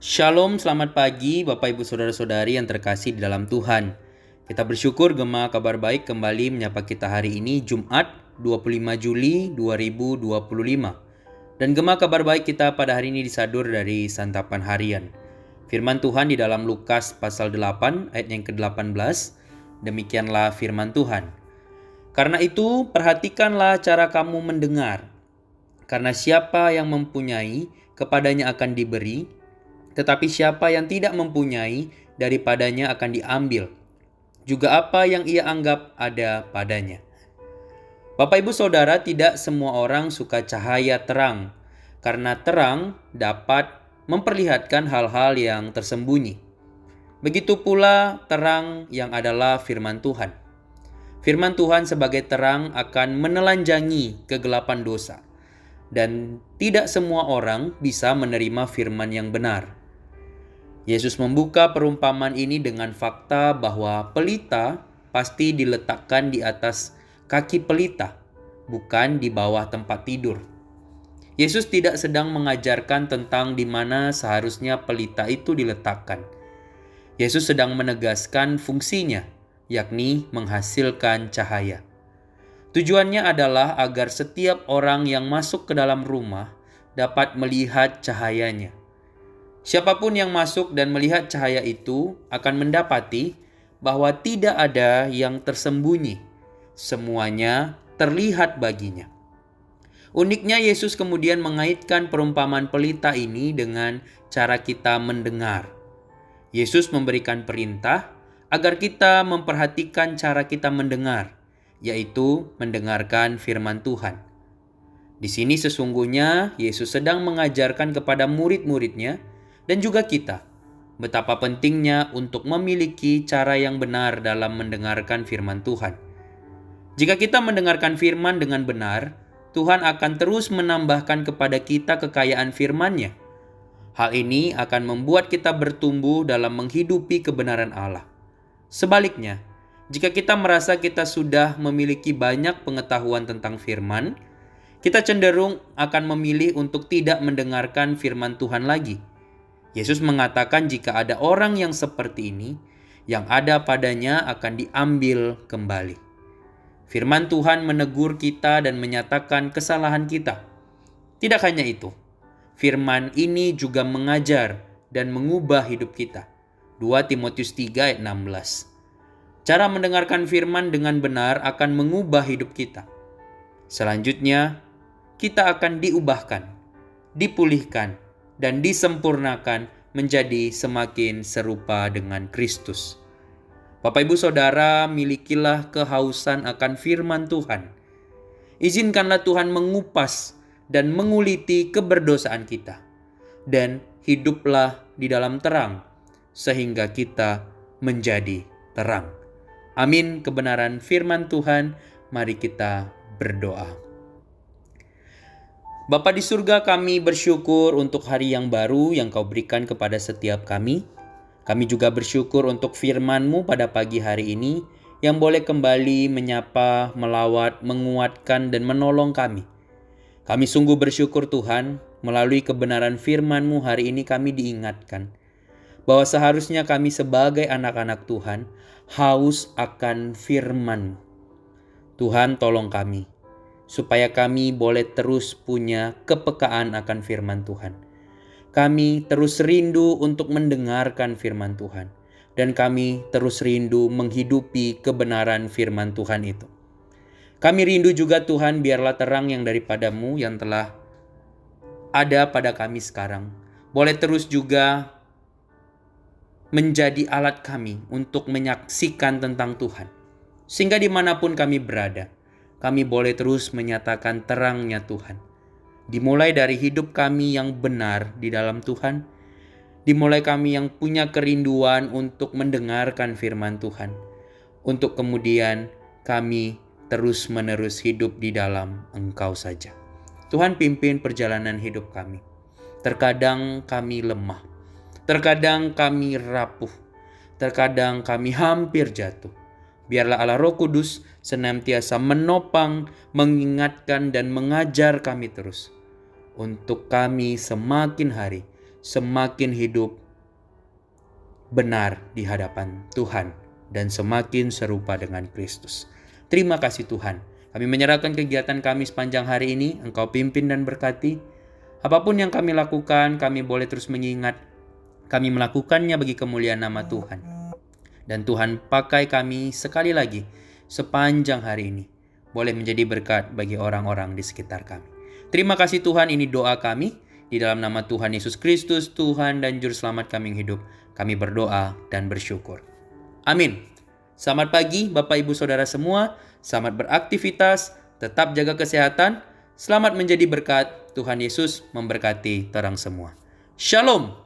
Shalom, selamat pagi Bapak Ibu Saudara-saudari yang terkasih di dalam Tuhan. Kita bersyukur Gema Kabar Baik kembali menyapa kita hari ini Jumat 25 Juli 2025. Dan Gema Kabar Baik kita pada hari ini disadur dari santapan harian. Firman Tuhan di dalam Lukas pasal 8 ayat yang ke-18. Demikianlah firman Tuhan. Karena itu perhatikanlah cara kamu mendengar. Karena siapa yang mempunyai, kepadanya akan diberi, tetapi siapa yang tidak mempunyai, daripadanya akan diambil juga apa yang ia anggap ada padanya. Bapak Ibu Saudara, tidak semua orang suka cahaya terang, karena terang dapat memperlihatkan hal-hal yang tersembunyi. Begitu pula terang yang adalah firman Tuhan. Firman Tuhan sebagai terang akan menelanjangi kegelapan dosa, dan tidak semua orang bisa menerima firman yang benar. Yesus membuka perumpamaan ini dengan fakta bahwa pelita pasti diletakkan di atas kaki pelita, bukan di bawah tempat tidur. Yesus tidak sedang mengajarkan tentang di mana seharusnya pelita itu diletakkan. Yesus sedang menegaskan fungsinya, yakni menghasilkan cahaya. Tujuannya adalah agar setiap orang yang masuk ke dalam rumah dapat melihat cahayanya. Siapapun yang masuk dan melihat cahaya itu akan mendapati bahwa tidak ada yang tersembunyi. Semuanya terlihat baginya. Uniknya Yesus kemudian mengaitkan perumpamaan pelita ini dengan cara kita mendengar. Yesus memberikan perintah agar kita memperhatikan cara kita mendengar, yaitu mendengarkan firman Tuhan. Di sini sesungguhnya Yesus sedang mengajarkan kepada murid-muridnya dan juga kita betapa pentingnya untuk memiliki cara yang benar dalam mendengarkan firman Tuhan. Jika kita mendengarkan firman dengan benar, Tuhan akan terus menambahkan kepada kita kekayaan firman-Nya. Hal ini akan membuat kita bertumbuh dalam menghidupi kebenaran Allah. Sebaliknya, jika kita merasa kita sudah memiliki banyak pengetahuan tentang firman, kita cenderung akan memilih untuk tidak mendengarkan firman Tuhan lagi. Yesus mengatakan jika ada orang yang seperti ini, yang ada padanya akan diambil kembali. Firman Tuhan menegur kita dan menyatakan kesalahan kita. Tidak hanya itu, firman ini juga mengajar dan mengubah hidup kita. 2 Timotius 3 ayat 16. Cara mendengarkan firman dengan benar akan mengubah hidup kita. Selanjutnya, kita akan diubahkan, dipulihkan, dan disempurnakan menjadi semakin serupa dengan Kristus. Bapak Ibu Saudara, milikilah kehausan akan firman Tuhan. Izinkanlah Tuhan mengupas dan menguliti keberdosaan kita. Dan hiduplah di dalam terang, sehingga kita menjadi terang. Amin kebenaran firman Tuhan, mari kita berdoa. Bapa di surga, kami bersyukur untuk hari yang baru yang Kau berikan kepada setiap kami. Kami juga bersyukur untuk firman-Mu pada pagi hari ini yang boleh kembali menyapa, melawat, menguatkan, dan menolong kami. Kami sungguh bersyukur Tuhan, melalui kebenaran firman-Mu hari ini kami diingatkan bahwa seharusnya kami sebagai anak-anak Tuhan haus akan firman-Mu. Tuhan, tolong kami supaya kami boleh terus punya kepekaan akan firman Tuhan. Kami terus rindu untuk mendengarkan firman Tuhan, dan kami terus rindu menghidupi kebenaran firman Tuhan itu. Kami rindu juga Tuhan, biarlah terang yang daripada-Mu yang telah ada pada kami sekarang boleh terus juga menjadi alat kami untuk menyaksikan tentang Tuhan. Sehingga dimanapun kami berada, kami boleh terus menyatakan terangnya Tuhan. Dimulai dari hidup kami yang benar di dalam Tuhan. Dimulai kami yang punya kerinduan untuk mendengarkan firman Tuhan. Untuk kemudian kami terus-menerus hidup di dalam Engkau saja. Tuhan, pimpin perjalanan hidup kami. Terkadang kami lemah. Terkadang kami rapuh. Terkadang kami hampir jatuh. Biarlah Allah Roh Kudus senantiasa menopang, mengingatkan, dan mengajar kami terus. Untuk kami semakin hari semakin hidup benar di hadapan Tuhan dan semakin serupa dengan Kristus. Terima kasih Tuhan. Kami menyerahkan kegiatan kami sepanjang hari ini. Engkau pimpin dan berkati. Apapun yang kami lakukan, kami boleh terus mengingat kami melakukannya bagi kemuliaan nama Tuhan. Dan Tuhan pakai kami sekali lagi sepanjang hari ini. Boleh menjadi berkat bagi orang-orang di sekitar kami. Terima kasih Tuhan, ini doa kami. Di dalam nama Tuhan Yesus Kristus, Tuhan dan Juru Selamat kami yang hidup, kami berdoa dan bersyukur. Amin. Selamat pagi Bapak Ibu Saudara semua. Selamat beraktivitas, tetap jaga kesehatan. Selamat menjadi berkat. Tuhan Yesus memberkati terang semua. Shalom.